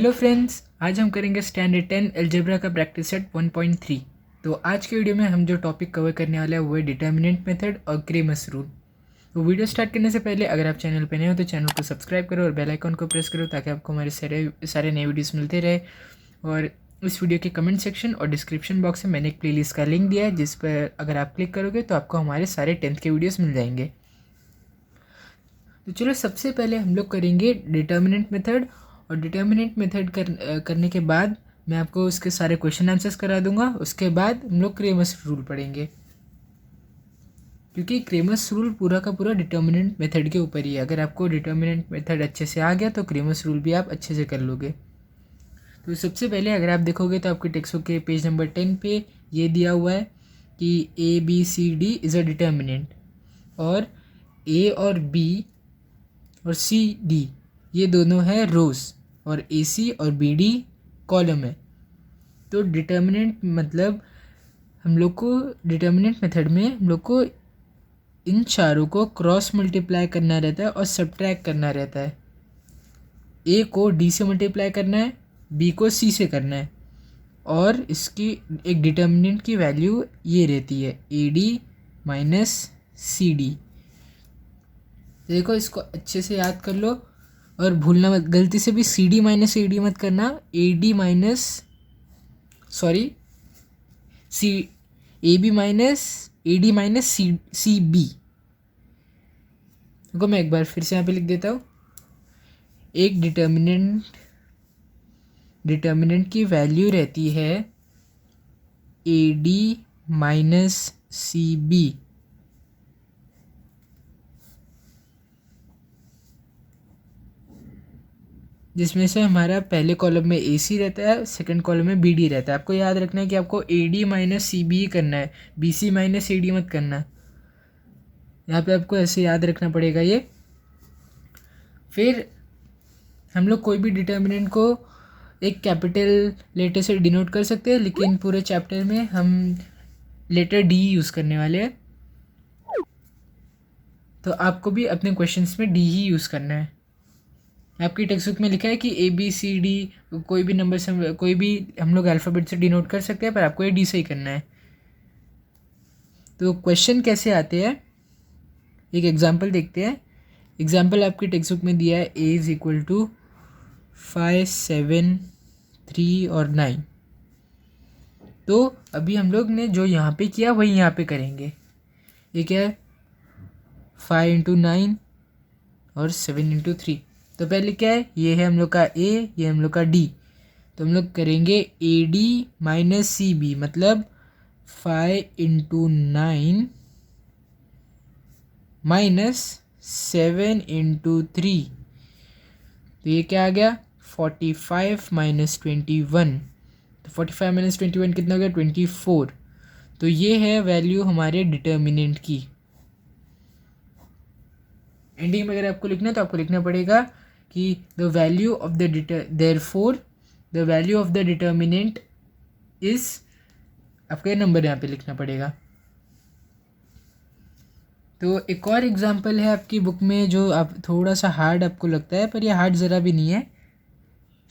Hello friends, आज हम करेंगे स्टैंडर्ड 10 अलजेब्रा का प्रैक्टिस सेट 1.3। तो आज के वीडियो में हम जो टॉपिक कवर करने वाले हैं वो है डिटर्मिनेंट मेथड और क्रेमर्स रूल। तो वीडियो स्टार्ट करने से पहले अगर आप चैनल पर नए हो तो चैनल को सब्सक्राइब करो और बेल आइकन को प्रेस करो ताकि आपको हमारे सारे नए वीडियोस मिलते रहे। और इस वीडियो के कमेंट सेक्शन और डिस्क्रिप्शन बॉक्स में मैंने एक प्लेलिस्ट का लिंक दिया है जिस पर अगर आप क्लिक करोगे तो आपको हमारे सारे 10th के वीडियोस मिल जाएंगे। तो चलो सबसे पहले हम लोग करेंगे डिटर्मिनेंट मेथड, और डिटर्मिनेंट मेथड करने के बाद मैं आपको उसके सारे क्वेश्चन आंसर्स करा दूंगा। उसके बाद हम लोग क्रेमर्स रूल पढ़ेंगे, क्योंकि क्रेमर्स रूल पूरा का पूरा डिटर्मिनेंट मेथड के ऊपर ही है। अगर आपको डिटर्मिनेंट मेथड अच्छे से आ गया तो क्रेमर्स रूल भी आप अच्छे से कर लोगे। तो सबसे पहले अगर आप देखोगे तो आपके टेक्स्ट बुक के पेज नंबर 10 पे ये दिया हुआ है कि ABCD इज़ अ डिटर्मिनेंट, और A और B और CD ये दोनों है रोज, और AC और BD कॉलम है। तो डिटर्मिनेंट मतलब हम लोग को डिटर्मिनेंट मेथड में हम लोग को इन चारों को क्रॉस मल्टीप्लाई करना रहता है और सब्ट्रैक्ट करना रहता है। A को D से मल्टीप्लाई करना है, B को C से करना है, और इसकी एक डिटर्मिनेंट की वैल्यू ये रहती है AD माइनस CD। देखो इसको अच्छे से याद कर लो और भूलना मत, गलती से भी CD माइनस AD मत करना। AD minus AB minus AD minus CB। देखो मैं एक बार फिर से यहाँ पे लिख देता हूँ। एक डिटर्मिनेंट की वैल्यू रहती है AD माइनस CB, जिसमें से हमारा पहले कॉलम में AC रहता है, सेकंड कॉलम में BD रहता है। आपको याद रखना है कि आपको AD माइनस CB ही करना है, BC माइनस AD मत करना। यहाँ पे आपको ऐसे याद रखना पड़ेगा ये। फिर हम लोग कोई भी डिटर्मिनेंट को एक कैपिटल लेटर से डिनोट कर सकते हैं, लेकिन पूरे चैप्टर में हम लेटर D यूज़ करने वाले हैं। तो आपको भी अपने क्वेश्चंस में D ही यूज़ करना है। आपकी टेक्स्ट बुक में लिखा है कि ABCD कोई भी नंबर से, कोई भी हम लोग अल्फ़ाबेट से डिनोट कर सकते हैं, पर आपको ये D से ही करना है। तो क्वेश्चन कैसे आते हैं, एक एग्जांपल देखते हैं। एग्जांपल आपकी टेक्स्ट बुक में दिया है A इज़ इक्वल टू 5, 7, 3 और 9। तो अभी हम लोग ने जो यहाँ पे किया वही यहाँ पे करेंगे। ये क्या है, 5 इंटू 9 और 7 इंटू 3। तो पहले क्या है, ये है हम लोग का A, ये हम लोग का D। तो हम लोग करेंगे AD माइनस CB, मतलब 5 इंटू 9 माइनस 7 इंटू 3। तो ये क्या आ गया, 45 माइनस 21। तो 45 माइनस 21 कितना हो गया, 24। तो ये है वैल्यू हमारे डिटर्मिनेंट की। एंडिंग में अगर आपको लिखना है तो आपको लिखना पड़ेगा कि the value of the therefore the value of the determinant is, आपका नंबर यहाँ पे लिखना पड़ेगा। तो एक और एग्जांपल है आपकी बुक में जो आप थोड़ा सा हार्ड आपको लगता है, पर ये हार्ड ज़रा भी नहीं है।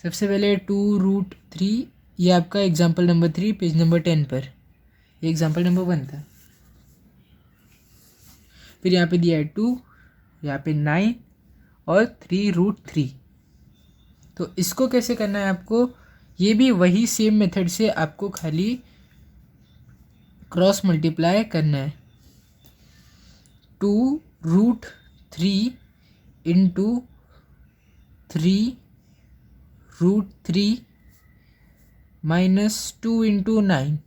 सबसे पहले 2√3, ये आपका एग्जांपल नंबर 3 पेज नंबर 10 पर, ये एग्जांपल नंबर 1 था। फिर यहाँ पे दिया है 2, यहाँ पे 9 और 3√3। तो इसको कैसे करना है आपको, ये भी वही सेम मेथड से आपको खाली क्रॉस मल्टीप्लाई करना है। 2√3 इंटू 3√3 माइनस 2 इंटू 9।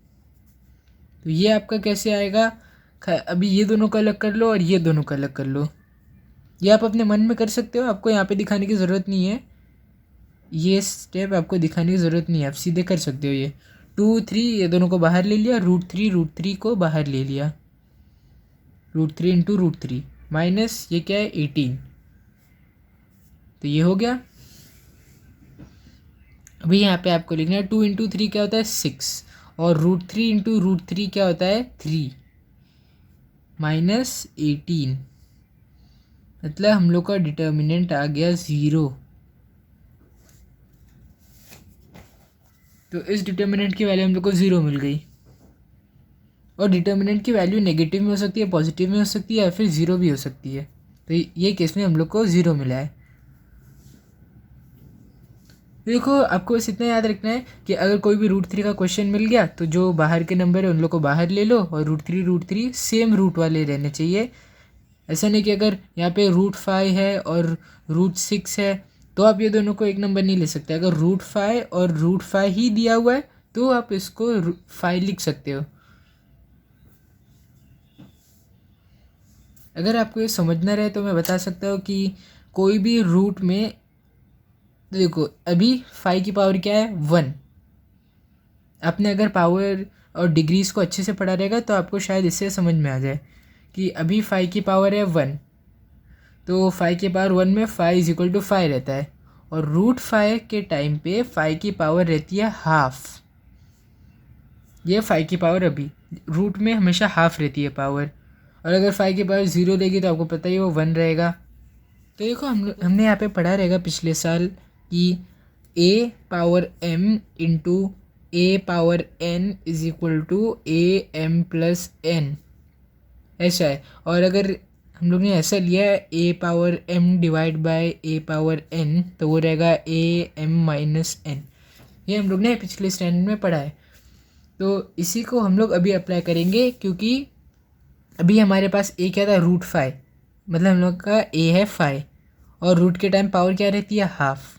तो ये आपका कैसे आएगा, अभी ये दोनों का अलग कर लो और ये दोनों का अलग कर लो। ये आप अपने मन में कर सकते हो, आपको यहाँ पे दिखाने की ज़रूरत नहीं है। ये स्टेप आपको दिखाने की ज़रूरत नहीं है, आप सीधे कर सकते हो। ये 2, 3 ये दोनों को बाहर ले लिया, √3 को बाहर ले लिया, √3 इंटू √3 माइनस ये क्या है 18। तो ये हो गया। अभी यहाँ पे आपको लिखना है 2 इंटू 3 क्या होता है 6, और √3 इंटू √3 क्या होता है 3 माइनस 18। मतलब हम लोग का डिटर्मिनेंट आ गया 0। तो इस डिटर्मिनेंट की वैल्यू हम लोग को 0 मिल गई। और डिटर्मिनेंट की वैल्यू नेगेटिव में हो सकती है, पॉजिटिव में हो सकती है, या फिर 0 भी हो सकती है। तो ये केस में हम लोग को 0 मिला है। देखो आपको बस इतना याद रखना है कि अगर कोई भी √3 का क्वेश्चन मिल गया तो जो बाहर के नंबर है उन लोग को बाहर ले लो, और √3 सेम रूट वाले रहने चाहिए। ऐसा नहीं कि अगर यहाँ पे √5 है और √6 है तो आप ये दोनों को एक नंबर नहीं ले सकते। अगर √5 और √5 ही दिया हुआ है तो आप इसको 5 लिख सकते हो। अगर आपको ये समझना रहे तो मैं बता सकता हूँ कि कोई भी रूट में देखो अभी 5 की पावर क्या है 1। आपने अगर पावर और डिग्रीज को अच्छे से पढ़ा रहेगा तो आपको शायद इससे समझ में आ जाए कि अभी 5 की पावर है 1, तो 5 की पावर 1 में 5 = 5 रहता है। और √5 के टाइम पे 5 की पावर रहती है हाफ। ये 5 की पावर अभी रूट में हमेशा हाफ रहती है पावर। और अगर 5 की पावर 0 रहेगी तो आपको पता ही वो 1 रहेगा। तो देखो हमने यहाँ पे पढ़ा रहेगा पिछले साल कि a⁻m × a⁻n = am+n ऐसा है। और अगर हम लोग ने ऐसा लिया है a⁻m / a⁻n तो वो रहेगा am-n। ये हम लोग ने पिछले स्टैंडर्ड में पढ़ा है। तो इसी को हम लोग अभी अप्लाई करेंगे, क्योंकि अभी हमारे पास a क्या था √5, मतलब हम लोग का a है 5 और रूट के टाइम पावर क्या रहती है हाफ।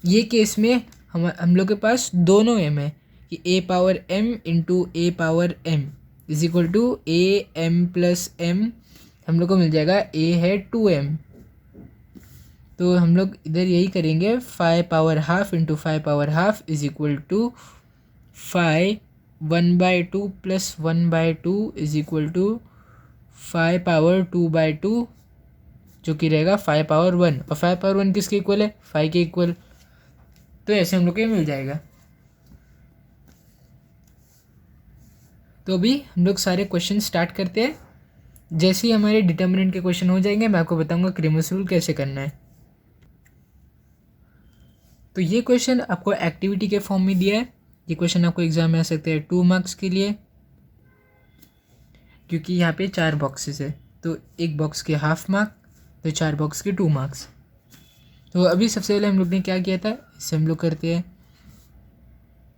ये केस में हम लोग के पास दोनों m है कि a⁻m × a⁻m = am+m। हम लोग को मिल जाएगा a है 2m। तो हम लोग इधर यही करेंगे 5 power half × 5 power half = 5 1/2 + 1/2 = 5 power 2/2 जो कि रहेगा 5 पावर 1। और 5 पावर 1 किसके इक्वल है 5 के इक्वल। तो ऐसे हम लोग को मिल जाएगा। तो अभी हम लोग सारे क्वेश्चन स्टार्ट करते हैं। जैसे ही हमारे डिटर्मिनेंट के क्वेश्चन हो जाएंगे मैं आपको बताऊंगा क्रेमर्स रूल कैसे करना है। तो ये क्वेश्चन आपको एक्टिविटी के फॉर्म में दिया है। ये क्वेश्चन आपको एग्जाम में आ सकते हैं 2 मार्क्स के लिए, क्योंकि यहाँ पे 4 बॉक्सेस है तो एक बॉक्स के हाफ मार्क, तो 4 बॉक्स के 2 मार्क्स। तो अभी सबसे पहले हम लोग ने क्या किया था, इससे हम लोग करते हैं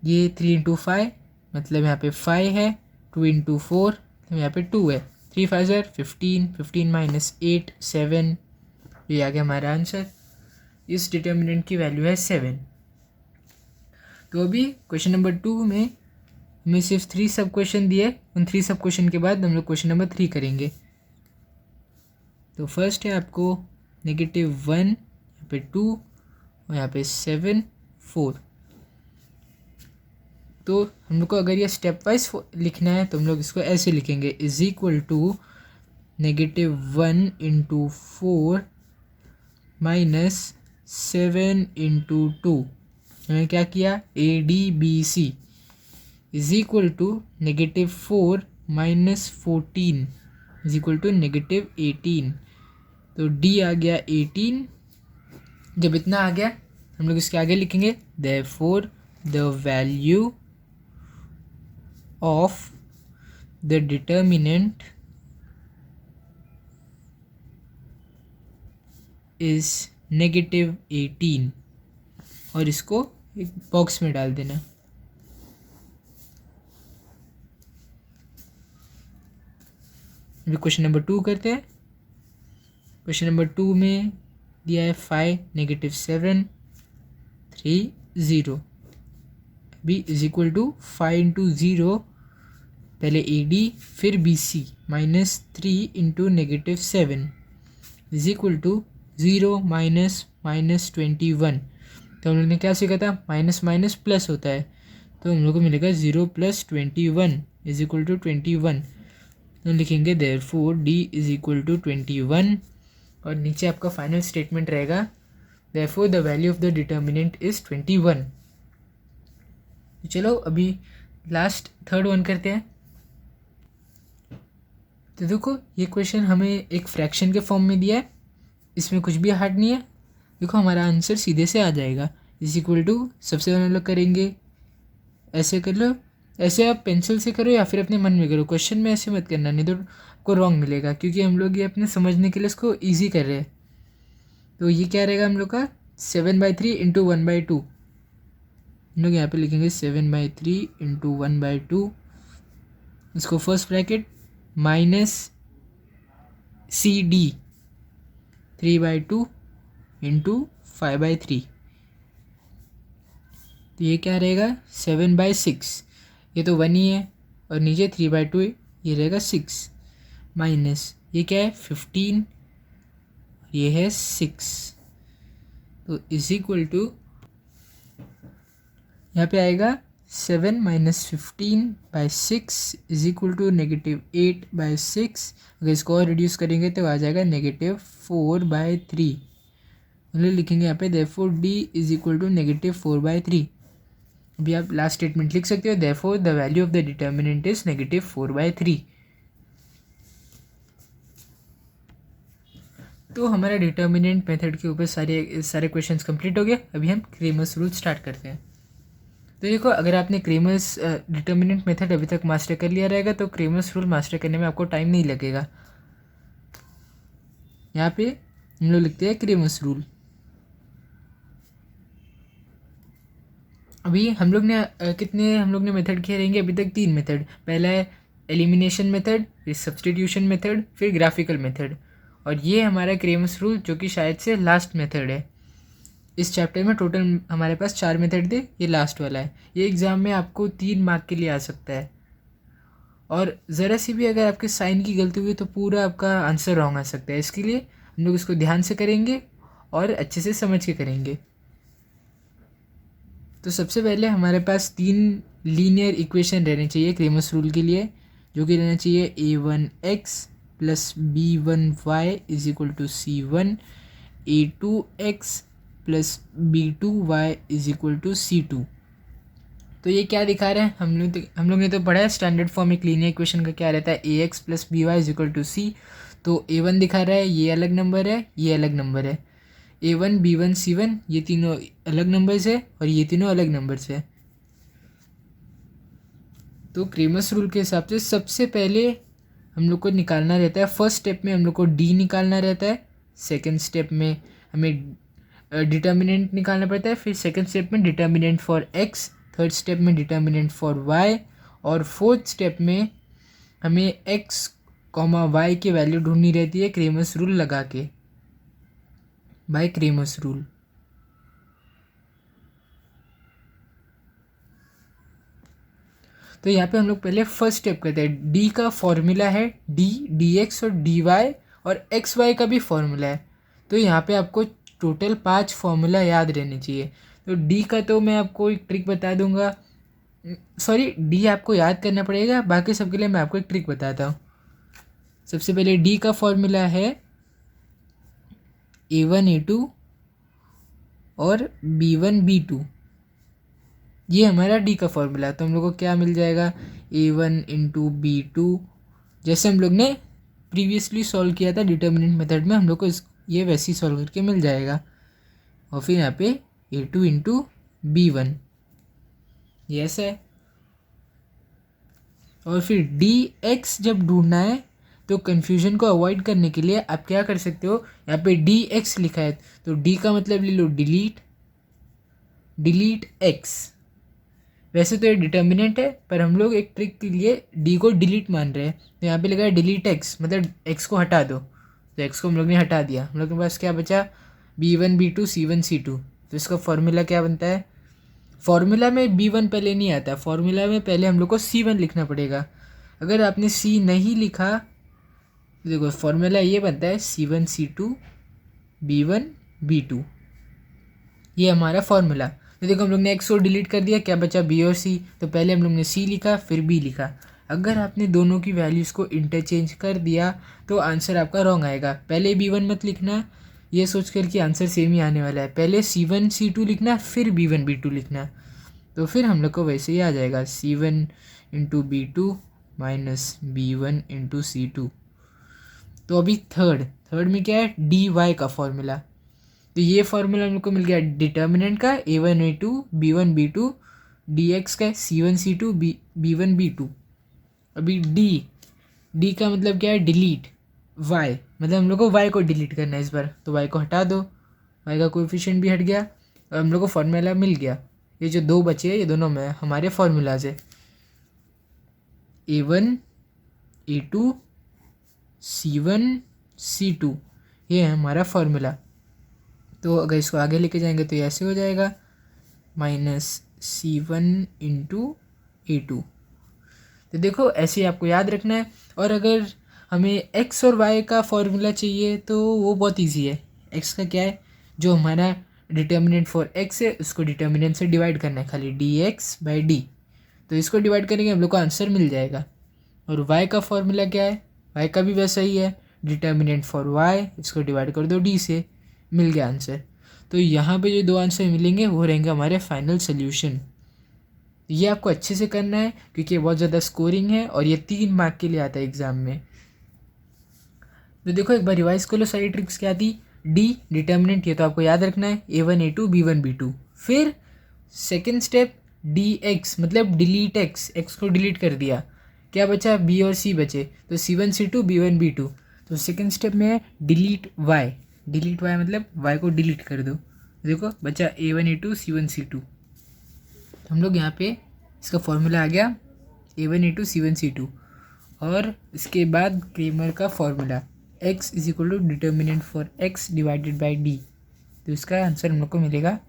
ये 3 × 5 मतलब यहाँ पे 5 है, 2 × 4 मतलब यहाँ पे 2 है, 3 5 = 15, 15 - 8 7। ये आ गया हमारा आंसर। इस डिटर्मिनेंट की वैल्यू है 7। तो अभी क्वेश्चन नंबर 2 में हमें सिर्फ 3 सब क्वेश्चन दिए। उन 3 सब क्वेश्चन के बाद हम लोग क्वेश्चन नंबर 3 करेंगे। तो फर्स्ट है आपको -1, यहाँ पे 2 और यहाँ पे 7 4। तो हम लोग को अगर ये स्टेप वाइज लिखना है तो हम लोग इसको ऐसे लिखेंगे = -1 × 4 - 7 × 2। हमने क्या किया ADBC = -4 - 14 = -18। तो D आ गया 18। जब इतना आ गया हम लोग इसके आगे लिखेंगे therefore the value of the determinant is -18 और इसको एक बॉक्स में डाल देना। अभी क्वेश्चन नंबर 2 करते हैं। क्वेश्चन नंबर 2 में दिया है 5 -7 3 0। अभी = 5 × 0 पहले AD फिर BC -3 × -7 = 0 - -21। तो हम लोग ने क्या सीखा था माइनस माइनस प्लस होता है, तो हम लोग को मिलेगा 0 + 21 = 21। तो लिखेंगे therefore D = 21 और नीचे आपका फाइनल स्टेटमेंट रहेगा therefore the value of the determinant is 21। चलो अभी लास्ट थर्ड वन करते हैं। तो देखो ये क्वेश्चन हमें एक फ्रैक्शन के फॉर्म में दिया है, इसमें कुछ भी हार्ड नहीं है। देखो हमारा आंसर सीधे से आ जाएगा। इज इक्वल टू, सबसे पहले हम लोग करेंगे ऐसे कर लो, ऐसे आप पेंसिल से करो या फिर अपने मन में करो, क्वेश्चन में ऐसे मत करना, नहीं तो आपको रॉन्ग मिलेगा, क्योंकि हम लोग ये अपने समझने के लिए इसको ईजी कर रहे हैं। तो ये क्या रहेगा हम लोग का 7/3 इंटू 1/2, हम लोग यहाँ पे लिखेंगे 7/3 इंटू 1/2, इसको first bracket minus CD 3/2 into 5/3, तो ये क्या रहेगा 7/6, ये तो 1 ही है, और नीचे 3/2 ये रहेगा 6, माइनस ये क्या है 15, ये है 6, तो इज इक्वल टू यहाँ पे आएगा 7 माइनस 15/6 इज इक्वल टू -8/6। अगर इसको और रिड्यूस करेंगे तो आ जाएगा -4/3, मतलब लिखेंगे यहाँ पे therefore D is equal to -4/3। अभी आप लास्ट स्टेटमेंट लिख सकते हो, therefore the value of the determinant is -4/3। तो हमारा डिटर्मिनेंट मेथड के ऊपर सारे क्वेश्चंस कंप्लीट हो गए। अभी हम क्रेमर्स रूल स्टार्ट करते हैं। तो देखो, अगर आपने क्रेमर्स डिटर्मिनेंट मेथड अभी तक मास्टर कर लिया रहेगा तो क्रेमर्स रूल मास्टर करने में आपको टाइम नहीं लगेगा। यहाँ पे हम लोग लिखते हैं क्रेमर्स रूल। अभी हम लोग ने मेथड किए रहेंगे अभी तक 3 मेथड। पहला है एलिमिनेशन मेथड, फिर सब्सटीट्यूशन मेथड, फिर ग्राफिकल मेथड, और ये हमारा क्रेमर्स रूल जो कि शायद से लास्ट मेथड है। इस चैप्टर में टोटल हमारे पास 4 मेथड थे, ये लास्ट वाला है। ये एग्ज़ाम में आपको 3 मार्क के लिए आ सकता है, और ज़रा सी भी अगर आपके साइन की गलती हुई तो पूरा आपका आंसर रॉन्ग आ सकता है। इसके लिए हम लोग इसको ध्यान से करेंगे और अच्छे से समझ के करेंगे। तो सबसे पहले हमारे पास 3 लीनियर इक्वेशन रहने चाहिए क्रेमर्स रूल के लिए, जो कि रहना चाहिए a1x plus b1y is equal to c1, a2x plus b2y is equal to c2। तो ये क्या दिखा रहे हैं, हम लोग ने तो पढ़ा है स्टैंडर्ड फॉर्म एक लीनियर इक्वेशन का क्या रहता है, ax plus by is equal to c। तो a1 दिखा रहा है, ये अलग नंबर है, ये अलग नंबर है, a1 b1 c1 ये तीनों अलग नंबर्स है और ये तीनों अलग नंबर्स है। तो क्रेमर्स रूल के हिसाब से सबसे पहले हम लोग को निकालना रहता है, फर्स्ट स्टेप में हम लोग को d निकालना रहता है, सेकंड स्टेप में हमें डिटर्मिनेंट निकालना पड़ता है, फिर सेकंड स्टेप में determinant for x, third step में डिटर्मिनेंट फॉर y, और फोर्थ स्टेप में हमें x, y की वैल्यू ढूंढनी रहती है क्रेमर्स रूल लगा के, बाय क्रेमर्स रूल। तो यहाँ पे हम लोग पहले फर्स्ट स्टेप करते हैं। d का फॉर्मूला है d, dx और dy, और xy का भी फॉर्मूला है। तो यहाँ पे आपको टोटल 5 फॉर्मूला याद रहने चाहिए। तो d का तो मैं आपको एक ट्रिक बता दूंगा, सॉरी d आपको याद करना पड़ेगा, बाकी सबके लिए मैं आपको एक ट्रिक बताता हूँ। सबसे पहले d का फॉर्मूला है a1 a2 और b1 b2, ये हमारा d का फॉर्मूला है। तो हम लोग को क्या मिल जाएगा, a1 इंटू b2, जैसे हम लोग ने प्रीवियसली सॉल्व किया था डिटर्मिनेंट मेथड में, हम लोग को ये वैसे ही सॉल्व करके मिल जाएगा। और फिर यहाँ पे a2 इंटू b1, ये ऐसा है। और फिर dx जब ढूंढना है तो कन्फ्यूजन को अवॉइड करने के लिए आप क्या कर सकते हो, यहाँ पे dx लिखा है तो d का मतलब ले लो डिलीट x। वैसे तो ये डिटर्मिनेंट है, पर हम लोग एक ट्रिक के लिए d को डिलीट मान रहे हैं, तो यहाँ पे लिखा है डिलीट x, मतलब x को हटा दो। तो x को हम लोग ने हटा दिया, हम लोग के पास क्या बचा, b1 b2 c1 c2। तो इसका फॉर्मूला क्या बनता है, फॉर्मूला में b1 पहले नहीं आता, फॉर्मूला में पहले हम लोग को c1 लिखना पड़ेगा। अगर आपने c नहीं लिखा तो देखो फॉर्मूला ये बनता है c1 c2 b1 b2, ये हमारा फॉर्मूला। तो देखो हम लोग ने x को डिलीट कर दिया, क्या बचा b और c। तो पहले हम लोग ने c लिखा फिर b लिखा। अगर आपने दोनों की वैल्यूज़ को इंटरचेंज कर दिया तो आंसर आपका रॉन्ग आएगा। पहले b1 मत लिखना ये सोच कर कि आंसर सेम ही आने वाला है, पहले c1 c2 लिखना फिर b1 b2 लिखना। तो फिर हम लोग को वैसे ही आ जाएगा c1 into b2 minus b1 into c2। तो अभी थर्ड में क्या है, dy का फॉर्मूला। तो ये फॉर्मूला हम लोग को मिल गया डिटर्मिनेंट का A1 A2 B1 B2 dx का C1 C2 B1 B2। अभी डी का मतलब क्या है, डिलीट y, मतलब हम लोग को y को डिलीट करना है इस बार, तो y को हटा दो, y का कोएफिशिएंट भी हट गया और हम लोग को फॉर्मूला मिल गया। ये जो दो बचे हैं ये दोनों में हमारे फॉर्मूलाज है, A1 A2 C1 C2, ये है हमारा फॉर्मूला। तो अगर इसको आगे लेके जाएंगे तो ये ऐसे हो जाएगा -C1 × A2। तो देखो ऐसे ही आपको याद रखना है। और अगर हमें x और y का फॉर्मूला चाहिए तो वो बहुत इजी है। x का क्या है, जो हमारा डिटर्मिनेंट फॉर x है उसको डिटर्मिनेंट से डिवाइड करना है खाली, dx/d। तो इसको डिवाइड करेंगे हम लोग को आंसर मिल जाएगा। और y का फॉर्मूला क्या है, y का भी वैसा ही है, डिटर्मिनेंट फॉर y, इसको डिवाइड कर दो d से, मिल गया आंसर। तो यहाँ पे जो दो आंसर मिलेंगे वो रहेंगे हमारे फाइनल सोल्यूशन। ये आपको अच्छे से करना है क्योंकि ये बहुत ज़्यादा स्कोरिंग है और ये 3 मार्क के लिए आता है एग्ज़ाम में। तो देखो एक बार रिवाइज कर लो सारी ट्रिक्स क्या थी। डी डिटर्मिनेंट, ये तो आपको याद रखना है, A1 A2 B1 B2। फिर सेकेंड स्टेप dx, मतलब डिलीट x को डिलीट कर दिया, क्या बचा, b और c बचे, तो C1 C2 B1 B2। तो सेकेंड स्टेप में है डिलीट y, मतलब y को डिलीट कर दो, देखो बचा A1 A2 C1 C2। हम लोग यहाँ पे इसका फॉर्मूला आ गया A1 A2 C1 C2, और इसके बाद क्रेमर का formula x = determinant for x divided by d, तो इसका आंसर हम लोग को मिलेगा।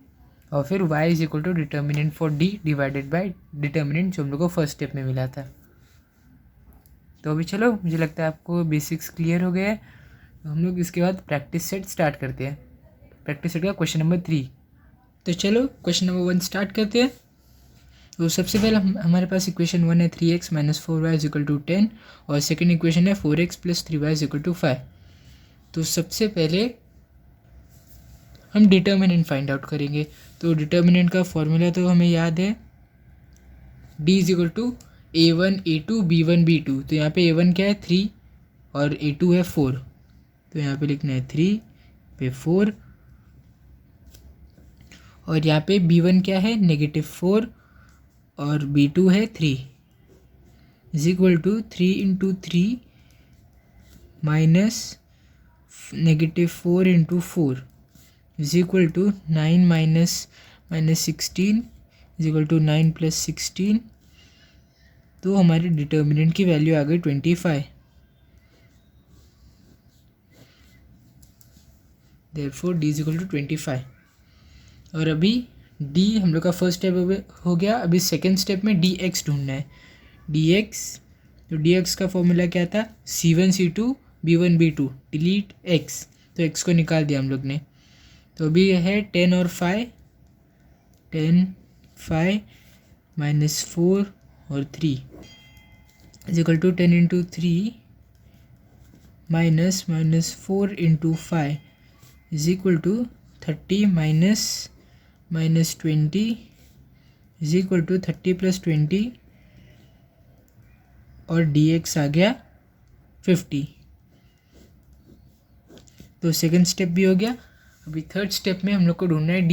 और फिर y = determinant for d divided by determinant जो हम लोग को फर्स्ट स्टेप में मिला था। तो अभी चलो, मुझे लगता है आपको बेसिक्स क्लियर हो गए हैं। तो हम लोग इसके बाद प्रैक्टिस सेट स्टार्ट करते हैं। प्रैक्टिस सेट का क्वेश्चन नंबर 3। तो चलो क्वेश्चन नंबर 1 स्टार्ट करते हैं। तो सबसे पहले हमारे पास इक्वेशन 1 है 3x - 4y = 10, और सेकेंड इक्वेशन है 4x + 3y = 5। तो सबसे पहले हम डिटर्मिनेंट फाइंड आउट करेंगे। तो डिटर्मिनेंट का फॉर्मूला तो हमें याद है, d = A1 A2 B1 B2। तो यहाँ पे A1 क्या है 3 और A2 है 4, तो यहाँ पे लिखना है 3 पे 4, और यहाँ पे B1 क्या है -4 और B2 है 3, = 3 × 3 - -4 × 4 = 9 - -16 = 9 + 16। तो हमारे डिटर्मिनेंट की वैल्यू आ गई 25। Therefore d = 25। और अभी d हम लोग का फर्स्ट स्टेप हो गया। अभी सेकेंड स्टेप में dx ढूंढना है। dx, तो dx का फॉर्मूला क्या था, C1 C2 B1 B2, delete x, तो x को निकाल दिया हम लोग ने। तो अभी है 10 और 5, 10 5 -4 और 3 = 10 × 3 - -4 × 5 = 30 - -20 = 30 + 20, और dx आ गया 50। तो सेकंड स्टेप भी हो गया। अभी थर्ड स्टेप में हम लोग को ढूंढना है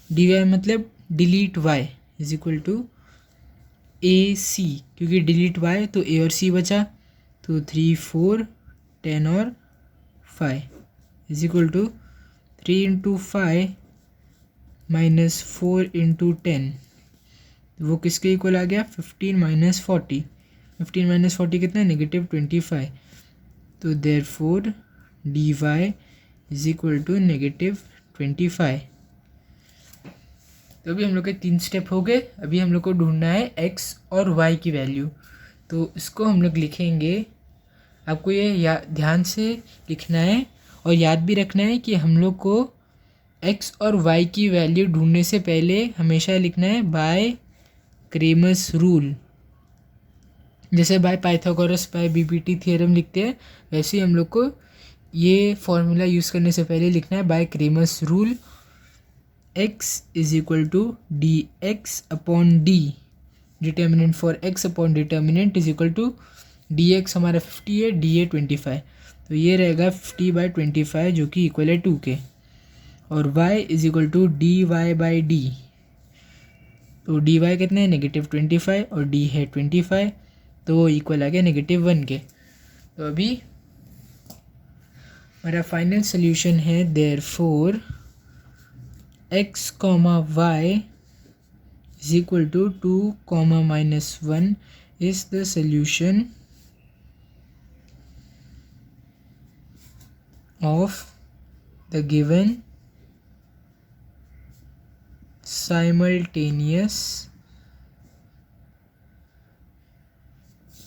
dy मतलब डिलीट y = AC, क्योंकि डिलीट y तो a और c बचा, तो 3 4 10 और 5 = 3 × 5 - 4 × 10, वो किसके इक्वल आ गया, 15 - 40। 15 - 40 कितना है, -25। तो देयरफॉर dy = -25। तो अभी हम लोग के 3 स्टेप हो गए। अभी हम लोग को ढूंढना है x और y की वैल्यू। तो इसको हम लोग लिखेंगे, आपको ये ध्यान से लिखना है और याद भी रखना है कि हम लोग को x और y की वैल्यू ढूंढने से पहले हमेशा लिखना है बाय क्रेमर्स रूल। जैसे by Pythagoras, by BPT theorem लिखते हैं, वैसे ही हम लोग को ये फॉर्मूला यूज़ करने से पहले लिखना है by Cramer's rule, x = dx/d, determinant for x upon determinant = dx हमारा 50 है, da 25, तो ये रहेगा 50/25 जो कि इक्वल है 2 के। और y is equal to D Y by D. तो डी वाई कितने हैं, -25 और d है 25, तो वो इक्वल आ गया -1 के। तो अभी हमारा फाइनल सोल्यूशन है therefore x, y is equal to 2, -1 is the solution of the given simultaneous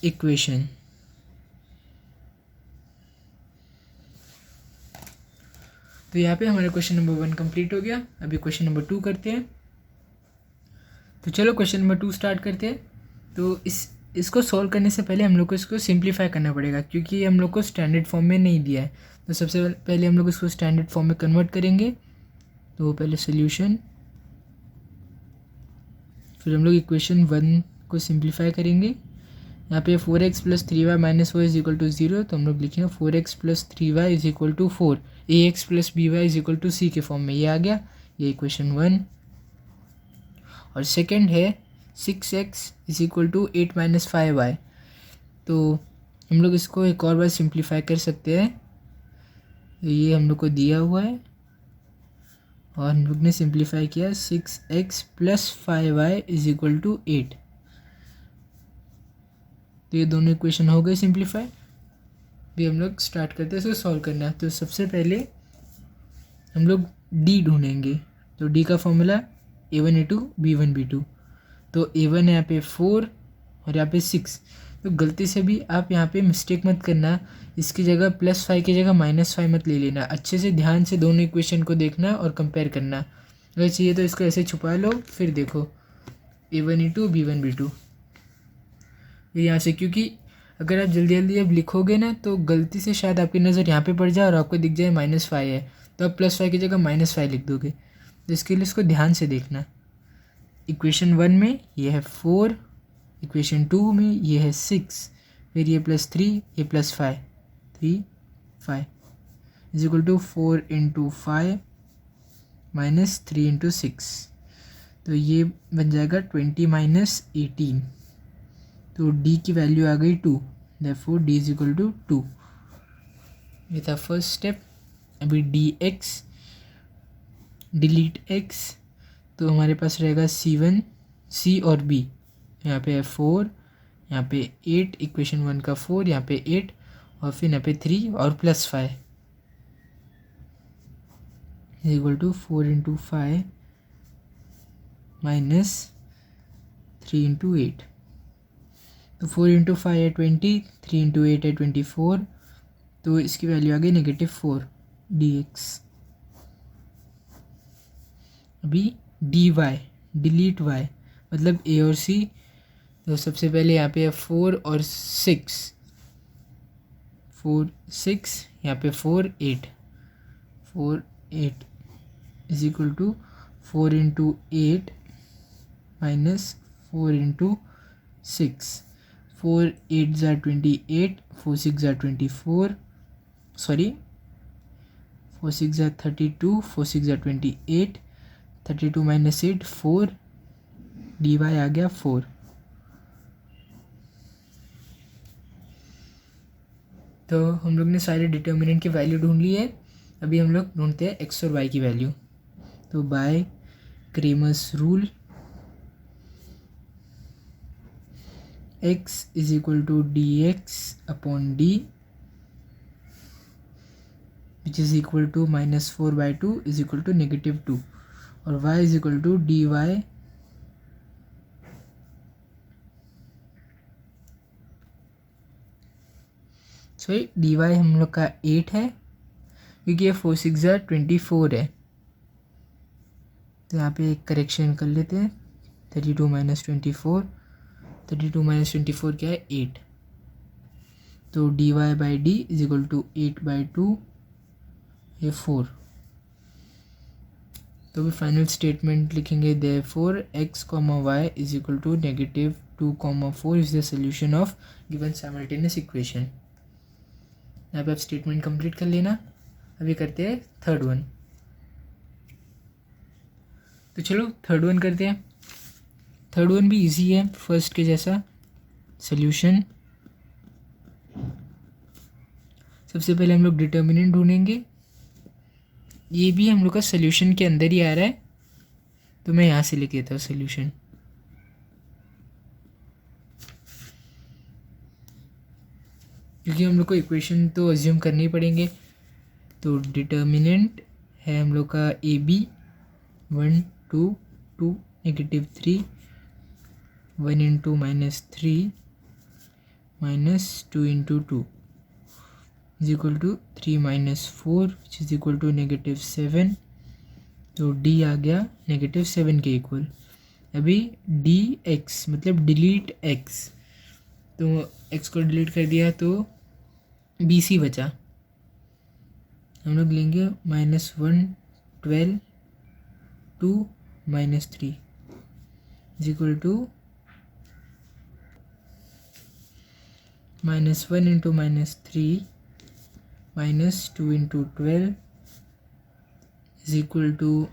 equation। तो यहाँ पे हमारा क्वेश्चन नंबर 1 कंप्लीट हो गया। अभी क्वेश्चन नंबर 2 करते हैं। तो चलो क्वेश्चन नंबर 2 स्टार्ट करते हैं। तो इसको सॉल्व करने से पहले हम लोग को इसको सिंप्लीफाई करना पड़ेगा, क्योंकि हम लोग को स्टैंडर्ड फॉर्म में नहीं दिया है। तो सबसे पहले हम लोग इसको स्टैंडर्ड फॉर्म में कन्वर्ट करेंगे। तो पहले सोल्यूशन, फिर हम लोग इक्वेशन 1 को सिंप्लीफाई करेंगे। यहाँ पे 4x + 3y - 4 is equal to 0, तो हम लोग लिखेंगे 4x + 3y is equal to 4, ax + by is equal to c के फॉर्म में। ये आ गया, ये इक्वेशन 1। और सेकंड है 6x is equal to 8 - 5y। तो हम लोग इसको एक और बार सिंप्लीफाई कर सकते हैं। तो ये हम लोग को दिया हुआ है और हम लोग ने सिंप्लीफाई किया 6x + 5y is equal to 8। तो ये दोनों इक्वेशन हो गए सिंप्लीफाई। भी हम लोग स्टार्ट करते हैं इसको सॉल्व करना। तो सबसे पहले हम लोग d ढूंढेंगे। तो d का formula a1 a2 b1 b2। तो a1 है यहाँ पे 4 और यहाँ पे 6। तो गलती से भी आप यहाँ पे मिस्टेक मत करना, इसकी जगह +5 की जगह -5 मत ले लेना। अच्छे से ध्यान से दोनों इक्वेशन को देखना और कंपेयर करना। अगर चाहिए तो इसको ऐसे छुपा लो, फिर देखो a1 a2 b1 b2 यहाँ से। क्योंकि अगर आप जल्दी जल्दी अब लिखोगे ना तो गलती से शायद आपकी नज़र यहाँ पे पड़ जाए और आपको दिख जाए -5 है, तो आप +5 की जगह -5 लिख दोगे। तो इसके लिए इसको ध्यान से देखना। इक्वेशन 1 में ये है 4, इक्वेशन 2 में ये है 6, फिर ये +3, ये +5, 3 5 इज इक्वल टू 4 × 5 - 3 × 6। तो ये बन जाएगा 20 - 18। तो d की वैल्यू आ गई 2, therefore d is equal to 2। ये था फर्स्ट स्टेप। अभी dx डिलीट x, तो हमारे पास रहेगा c और b। यहाँ पे है 4, यहाँ पे 8, इक्वेशन 1 का 4, यहाँ पे 8 और फिर यहाँ पे 3 और +5 इज इक्वल टू 4 × 5 - 3 × 8। तो 4 × 5 है 20, 3 × 8 है 24, तो इसकी वैल्यू आ गई -4 dx। अभी dy डिलीट y, मतलब a और c। तो सबसे पहले यहाँ पे है 4 और 6, 4 6, यहाँ पे 4 8, 4 8 is equal to 4 × 8 - 4 × 6। 4 8s are 28, 4 6s are 24, sorry 4 6s are 32, 4 6s are 28, 32 - 8 4, dy आ गया 4। तो हम लोग ने सारे डिटर्मिनेंट की वैल्यू ढूंढ ली है। अभी हम लोग ढूंढते हैं x और y की वैल्यू। तो by Cramer's rule x is equal to dx upon d which is equal to -4/2 is equal to -2, और y is equal to dy sorry dy हम लोग का 8 है, क्योंकि ये 4 6 24 है। तो यहाँ पे एक करेक्शन कर लेते हैं। 32 - 24, 32 - 24 क्या है 8। तो dy/d इज इक्वल टू 8/2, ये 4। तो भी फाइनल स्टेटमेंट लिखेंगे therefore x, y is equal to -2, 4 is the solution of given simultaneous equation. यहाँ पे आप स्टेटमेंट कंप्लीट कर लेना। अभी करते हैं थर्ड वन। तो चलो थर्ड वन करते हैं। थर्ड वन भी इजी है फर्स्ट के जैसा। सॉल्यूशन, सबसे पहले हम लोग डिटर्मिनेंट ढूंढेंगे। ये भी हम लोग का सॉल्यूशन के अंदर ही आ रहा है, तो मैं यहाँ से लिख देता हूँ सॉल्यूशन। क्योंकि हम लोग को इक्वेशन तो अज्यूम करने ही पड़ेंगे। तो डिटर्मिनेंट है हम लोग का A B 1 2 2 -3 1 into -3 -2 into 2 is equal to 3 -4 which is equal to -7। तो डी आ गया -7 के इक्वल। अभी डी एक्स मतलब डिलीट एक्स, तो एक्स को डिलीट कर दिया तो बी सी बचा। हम लोग लेंगे -1 12 2 -3 is equal to -1 into -3 -2 into 12 is equal to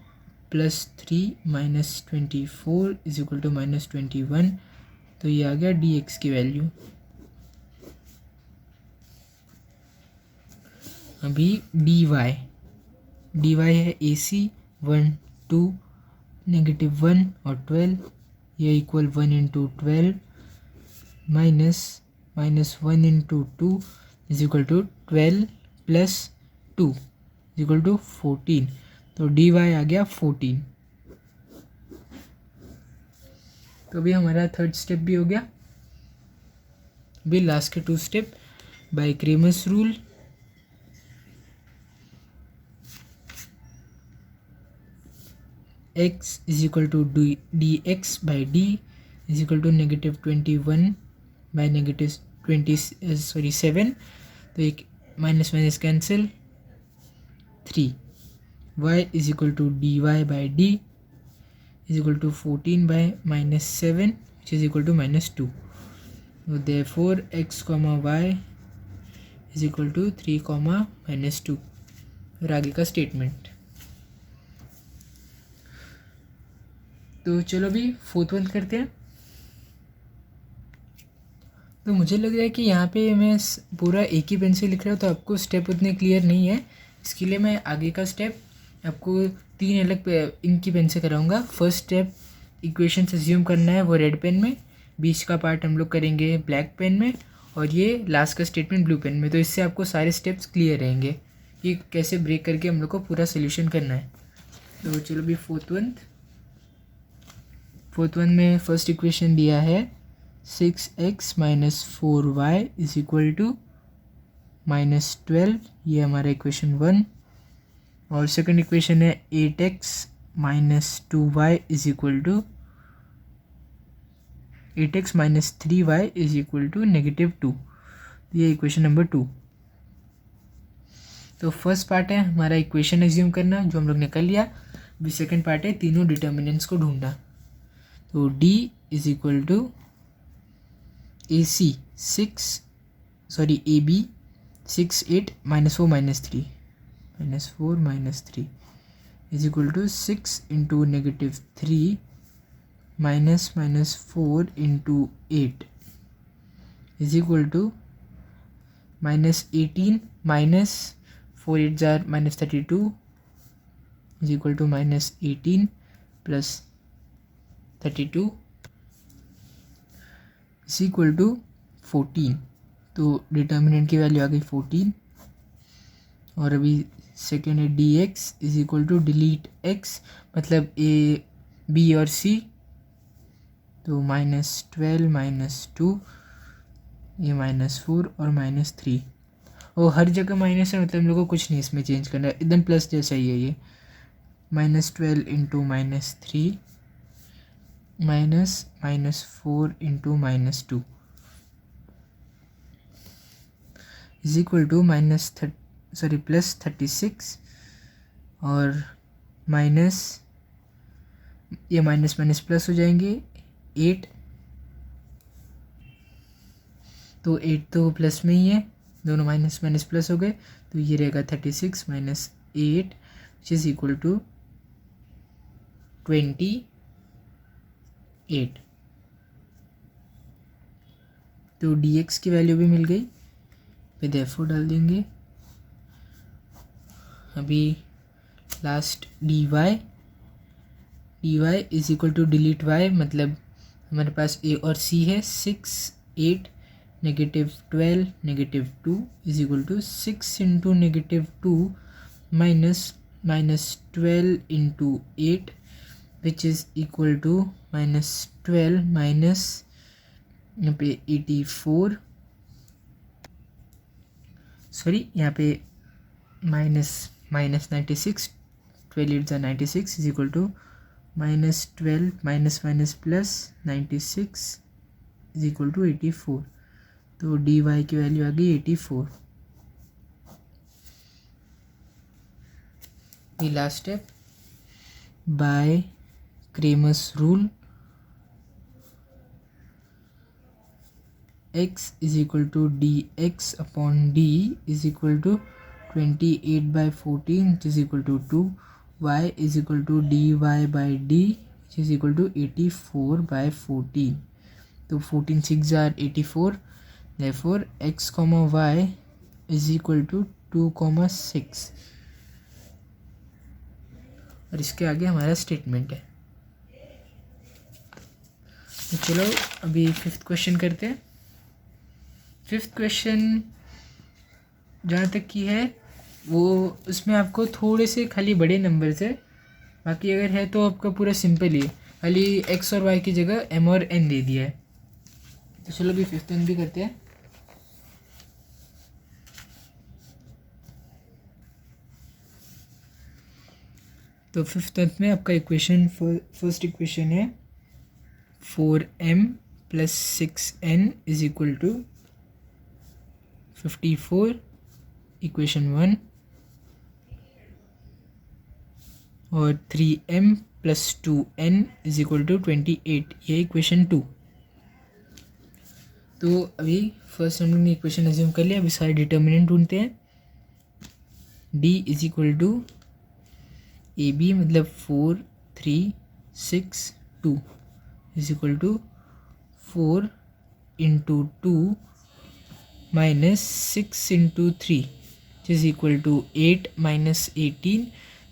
+3 -24 is equal to -21। तो ये आ गया डी एक्स की वैल्यू। अभी डी वाई है ए सी 1 2 -1 और 12, ये equal 1 into 12 -1 into 2 is equal to 12 + 2 is equal to 14। तो डी वाई आ गया 14। तो अभी हमारा थर्ड स्टेप भी हो गया। अभी लास्ट के 2 step by Cramer's rule. x is equal to D X by D is equal to -21 by -7। तो एक minus minus cancel 3। y is equal to D Y by D is equal to 14 by -7 which is equal to -2। तो therefore x, y is equal to 3, -2। और आगे का statement. तो चलो अभी fourth one करते हैं। तो मुझे लग रहा है कि यहाँ पे मैं पूरा एक ही पेन से लिख रहा हूँ, तो आपको स्टेप उतने क्लियर नहीं है। इसके लिए मैं आगे का स्टेप आपको 3 अलग इनकी पेन से कराऊंगा। फर्स्ट स्टेप इक्वेशन अज्यूम करना है, वो रेड पेन में। बीच का पार्ट हम लोग करेंगे ब्लैक पेन में, और ये लास्ट का स्टेटमेंट ब्लू पेन में। तो इससे आपको सारे स्टेप्स क्लियर रहेंगे कि कैसे ब्रेक करके हम लोग को पूरा सोल्यूशन करना है। तो चलो अभी फोर्थ वन में फर्स्ट इक्वेशन दिया है 6x - 4y is equal to -12। ये हमारा इक्वेशन 1। और सेकंड इक्वेशन है 8x - 2y is equal to 8x - 3y is equal to -2। ये इक्वेशन नंबर 2। तो फर्स्ट पार्ट है हमारा इक्वेशन एज्यूम करना, जो हम लोग ने कर लिया। अभी सेकंड पार्ट है तीनों डिटर्मिनेंट्स को ढूंढना। तो d is equal to a c a b 6 8 -4 -3 is equal to 6 into -3 -4 into 8 is equal to -18 -4 8 जार -32 is equal to -18 + 32 is equal to 14। तो डिटर्मिनेंट की वैल्यू आ गई 14। और अभी सेकेंड है D X is equal to delta X, मतलब A B और सी। तो -12 -2, ये -4 और -3। और हर जगह माइनस है, मतलब हम लोग को कुछ नहीं इसमें चेंज करना है, एकदम प्लस जैसा ही है ये। -12 into -3 -4 into -2 is equal to +36 और माइनस, ये माइनस माइनस प्लस हो जाएंगे 8। तो 8 तो प्लस में ही है, दोनों माइनस माइनस प्लस हो गए। तो ये रहेगा 36 - 8 विच इज़ इक्वल टू 28। तो dx की वैल्यू भी मिल गई, फिर देयरफॉर डाल देंगे। अभी last dy is equal to delta y, मतलब हमारे पास a और c है। 6 8 -12 -2 is equal to 6 into -2 -12 into 8 which is equal to -12 minus यहाँ पे 84, सॉरी यहाँ पे -96, 12 8 96 is equal to -12 minus minus plus 96 is equal to 84। तो dy की वैल्यू आ गई 84। ये last step, by Cramer's rule x is equal to dx upon d is equal to 28/14 which is equal to 2, y is equal to dy by d which is equal to 84/14। तो 14 6 are 84, therefore x comma y is equal to 2,6। और इसके आगे हमारा statement है। तो चलो अभी 5th question करते हैं। 5th क्वेश्चन जहाँ तक की है वो उसमें आपको थोड़े से खाली बड़े नंबर है, बाकी अगर है तो आपका पूरा सिंपल ही है, खाली x और y की जगह m और n दे दिया है। तो चलो अभी 5th वन भी करते हैं। तो 5th वन में आपका इक्वेशन फर्स्ट इक्वेशन है 4m + 6n is equal to 54, equation 1, और 3m + 2n is equal to 28, ये इक्वेशन 2। तो अभी फर्स्ट हम लोग ने इक्वेशन एज्यूम कर लिया, अभी सारे डिटर्मिनेंट ढूंढते हैं। d is equal to A B मतलब 4 3 6 2 is equal to 4 into 2 minus 6 into 3 is equal to 8 minus 18।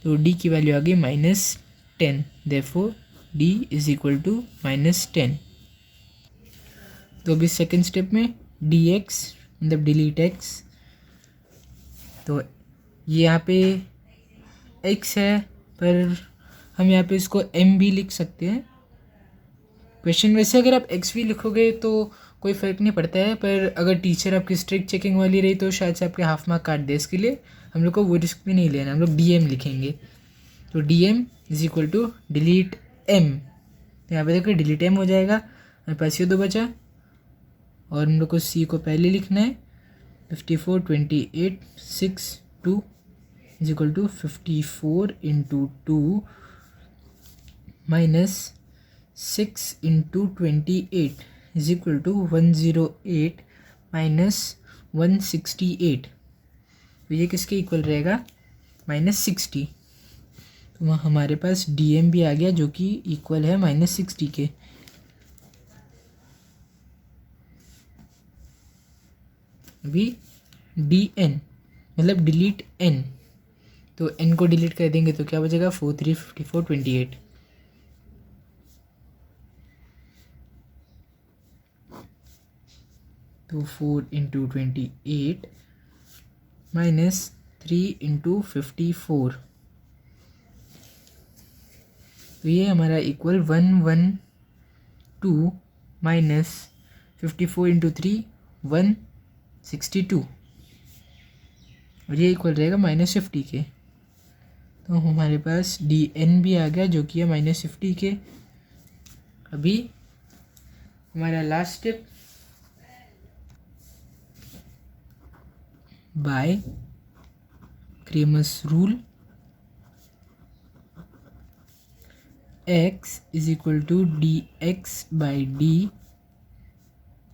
तो d की वैल्यू आ गई -10, therefore d is equal to -10। तो अभी सेकेंड स्टेप में dx मतलब डिलीट x, तो ये यहाँ पे x है पर हम यहाँ पे इसको m भी लिख सकते हैं। क्वेश्चन वैसे अगर आप x भी लिखोगे तो कोई फ़र्क नहीं पड़ता है, पर अगर टीचर आपकी स्ट्रिक्ट चेकिंग वाली रही तो शायद से आपके हाफ मार्क काट दे। इसके लिए हम लोग को वो रिस्क भी नहीं लेना, हम लोग dm लिखेंगे। तो dm is equal to delta m, तो यहाँ पे देखो डिलीट m हो जाएगा, मेरे पास ये 2 बचा और हम लोग को c को पहले लिखना है। 54 28 6 2 is equal to 54 into 2 minus 6 into 28 is equal to 108 minus 168। तो ये किसके इक्वल रहेगा -60। तो वहाँ हमारे पास dm भी आ गया जो कि इक्वल है -60 के। अभी dn मतलब डिलीट n, तो n को डिलीट कर देंगे तो क्या बचेगा 4 3 54 28। तो 4 इंटू 28 माइनस 3 इंटू 54, तो ये हमारा इक्वल 112 माइनस 54 इंटू 3 162, और ये इक्वल रहेगा -50 के। तो हमारे पास dn भी आ गया जो कि है -50 के। अभी हमारा last step, by Cramer's rule x is equal to dx by d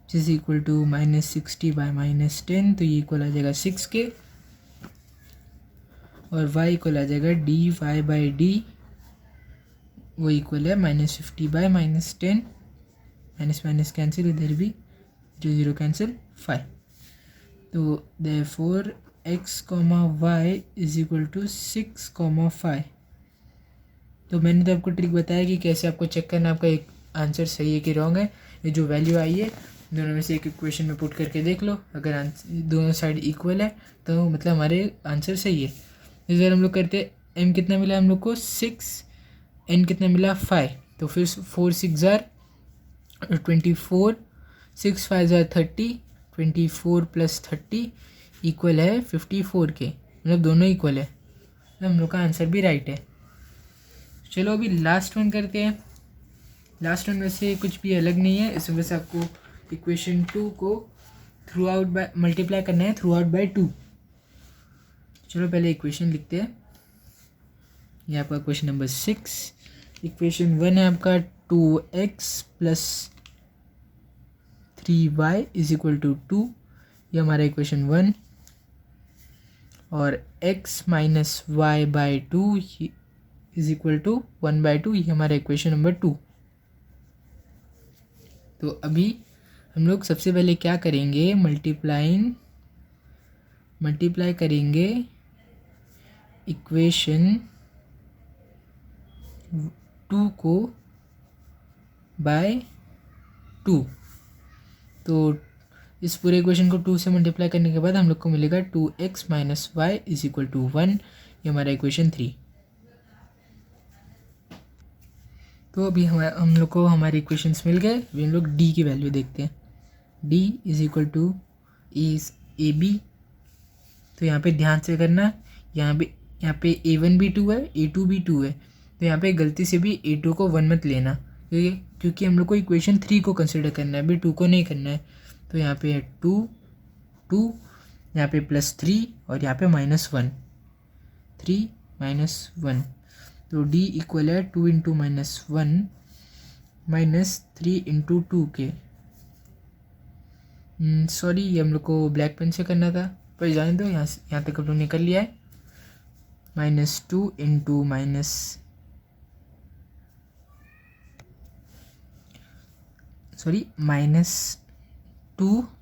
is equal to -60 by -10, तो ये इक्वल आ जाएगा 6 के, और y इक्वल आ जाएगा dy बाई d वो इक्वल है -50/-10, माइनस माइनस कैंसिल, इधर भी 0 0 कैंसिल 5। तो therefore x, y is equal to 6, 5। तो मैंने तो आपको ट्रिक बताया कि कैसे आपको चेक करना आपका एक आंसर सही है कि रॉन्ग है। ये जो वैल्यू आई है दोनों में से एक इक्वेशन में पुट करके देख लो, अगर आंसर दोनों साइड इक्वल है तो मतलब हमारे आंसर सही है। इस बार हम लोग करते हैं m कितना मिला हम लोग को 6, n कितना मिला 5, तो फिर 4 6 जार 24, 6 5 जार 30, 24 प्लस 30 इक्वल है 54 के, मतलब दोनों इक्वल है, मतलब हम लोग का आंसर भी राइट है। चलो अभी लास्ट वन करते हैं। लास्ट वन वैसे कुछ भी अलग नहीं है, इसमें बस आपको इक्वेशन 2 को थ्रू आउट बाय मल्टीप्लाई करना है थ्रू आउट बाय 2। चलो पहले इक्वेशन लिखते हैं। ये आपका क्वेश्चन नंबर 6। इक्वेशन 1 है आपका 2x plus 3y is equal to 2, ये हमारा इक्वेशन 1। और x minus Y by 2 is equal to 1/2, ये हमारा इक्वेशन नंबर 2। तो अभी हम लोग सबसे पहले क्या करेंगे, मल्टीप्लाई करेंगे इक्वेशन 2 को बाय 2। तो इस पूरे इक्वेशन को 2 से मल्टीप्लाई करने के बाद हम लोग को मिलेगा 2x minus Y is equal to 1, ये हमारा इक्वेशन 3। तो अभी हम लोग को हमारे इक्वेशंस मिल गए। अभी हम लोग d की वैल्यू देखते हैं। d is equal to A B. तो यहाँ पे ध्यान से करना, यहाँ पे a1 भी 2 है, a2 भी 2 है, तो यहाँ पे गलती से भी a2 को 1 मत लेना, क्योंकि हम लोग को इक्वेशन 3 को कंसिडर करना है, अभी 2 को नहीं करना है। तो यहाँ पे है 2 2, यहाँ पे +3 और यहाँ पे -1, 3 -1। तो d इक्वल है 2 इंटू -1 -3 इंटू 2 के। सॉरी, ये हम लोग को ब्लैक पेन से करना था, पर जाने दो, यहाँ तक हम लोग ने कर लिया है। -2 इंटू -2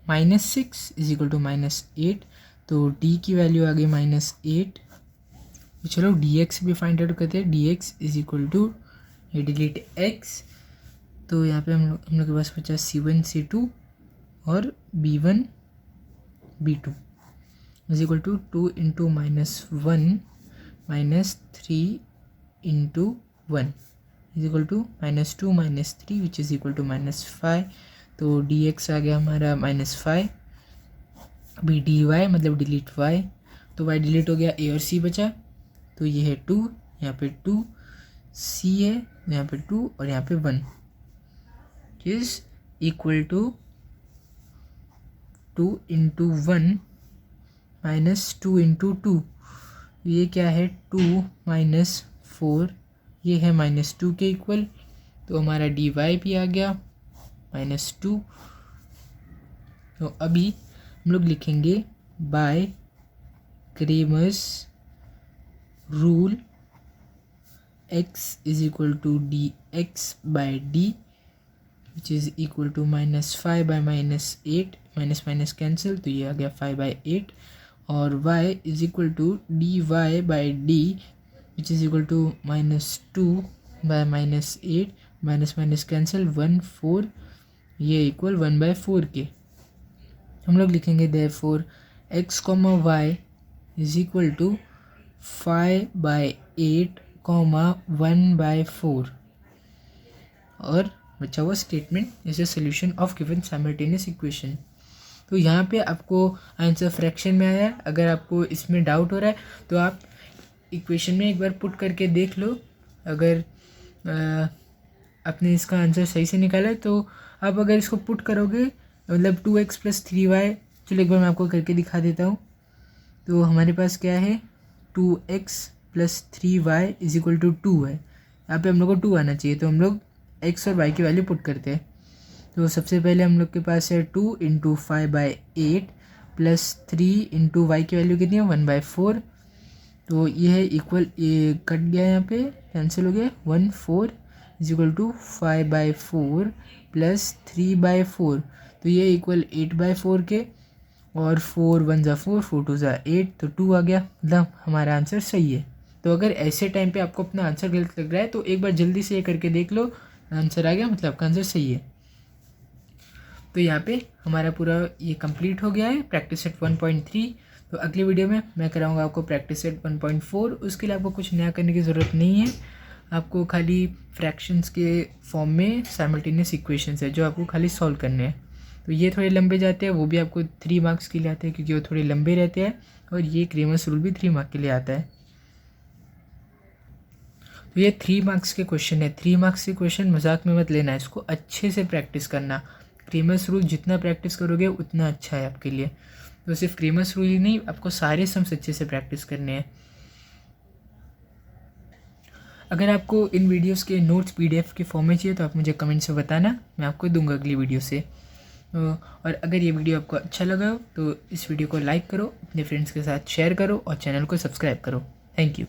-6 इज इक्वल टू -8। तो d की वैल्यू आ गई -8। चलो dx भी फाइंड आउट करते हैं। dx इज इक्वल टू, ये डिलीट x, तो यहाँ पे हम लोग के पास बचा c1 c2 और b1 b2 is equal to 2 into -1 -3 into 1 is equal to -2 -3 which is equal to -5। तो dx आ गया हमारा -5। अभी dy मतलब डिलीट y, तो y डिलीट हो गया, a और c बचा, तो ये है 2, यहाँ पे 2, c है यहाँ पे 2 और यहाँ पे 1 is equal to 2 into 1 -2 into 2, ये क्या है 2 -4, ये है -2 के इक्वल। तो हमारा dy भी आ गया -2। तो अभी हम लोग लिखेंगे by Cramer's rule x is equal to dx by d which is equal to -5/-8, minus minus cancel, तो ये आ गया 5/8। और y is equal to dy by d which is equal to -2/-8, minus minus cancel, 1 4, ये equal 1/4 के। हम लोग लिखेंगे therefore x, y is equal to 5/8, 1/4, और बचा हुआ statement is a solution of given simultaneous equation. तो यहाँ पे आपको आंसर फ्रैक्शन में आया है। अगर आपको इसमें डाउट हो रहा है तो आप इक्वेशन में एक बार पुट करके देख लो। अगर आपने इसका आंसर सही से निकाला है तो आप अगर इसको पुट करोगे, मतलब 2x + 3y, चलो एक बार मैं आपको करके दिखा देता हूँ। तो हमारे पास क्या है, 2x + 3y is equal to 2 है। यहाँ पे हम लोग को 2 आना चाहिए, तो हम लोग x और y की वैल्यू पुट करते हैं। तो सबसे पहले हम लोग के पास है 2 इंटू 5/8 प्लस 3 इंटू वाई की वैल्यू कितनी है 1/4। तो ये है इक्वल, ये कट गया, यहाँ पे कैंसिल हो गया 1 4 इज इक्वल टू 5/4 प्लस 3/4, तो ये इक्वल 8/4 के, और 4 1 ज़ा 4, 4 2 ज़ा 8, तो 2 आ गया, मतलब हमारा आंसर सही है। तो अगर ऐसे टाइम पे आपको अपना आंसर गलत लग रहा है तो एक बार जल्दी से ये करके देख लो, आंसर आ गया, मतलब आपका आंसर सही है। तो यहाँ पे हमारा पूरा ये कंप्लीट हो गया है प्रैक्टिस सेट 1.3। तो अगली वीडियो में मैं कराऊंगा आपको प्रैक्टिस सेट 1.4। उसके लिए आपको कुछ नया करने की ज़रूरत नहीं है, आपको खाली फ्रैक्शंस के फॉर्म में साइमल्टेनियस इक्वेशंस है जो आपको खाली सॉल्व करने हैं। तो ये थोड़े लंबे जाते हैं, वो भी आपको 3 मार्क्स के लिए आते हैं क्योंकि वो थोड़े लंबे रहते हैं, और ये क्रेमर्स रूल भी 3 मार्क के लिए आता है। तो ये 3 मार्क्स के क्वेश्चन है, 3 मार्क्स के क्वेश्चन मजाक में मत लेना, इसको अच्छे से प्रैक्टिस करना। क्रेमर्स रूल जितना प्रैक्टिस करोगे उतना अच्छा है आपके लिए। तो सिर्फ क्रेमर्स रूल ही नहीं, आपको सारे सम्स अच्छे से प्रैक्टिस करने हैं। अगर आपको इन वीडियोस के नोट्स PDF के फॉर्म में चाहिए तो आप मुझे कमेंट से बताना, मैं आपको दूंगा अगली वीडियो से। और अगर ये वीडियो आपको अच्छा लगा हो तो इस वीडियो को लाइक करो, अपने फ्रेंड्स के साथ शेयर करो और चैनल को सब्सक्राइब करो। Thank you.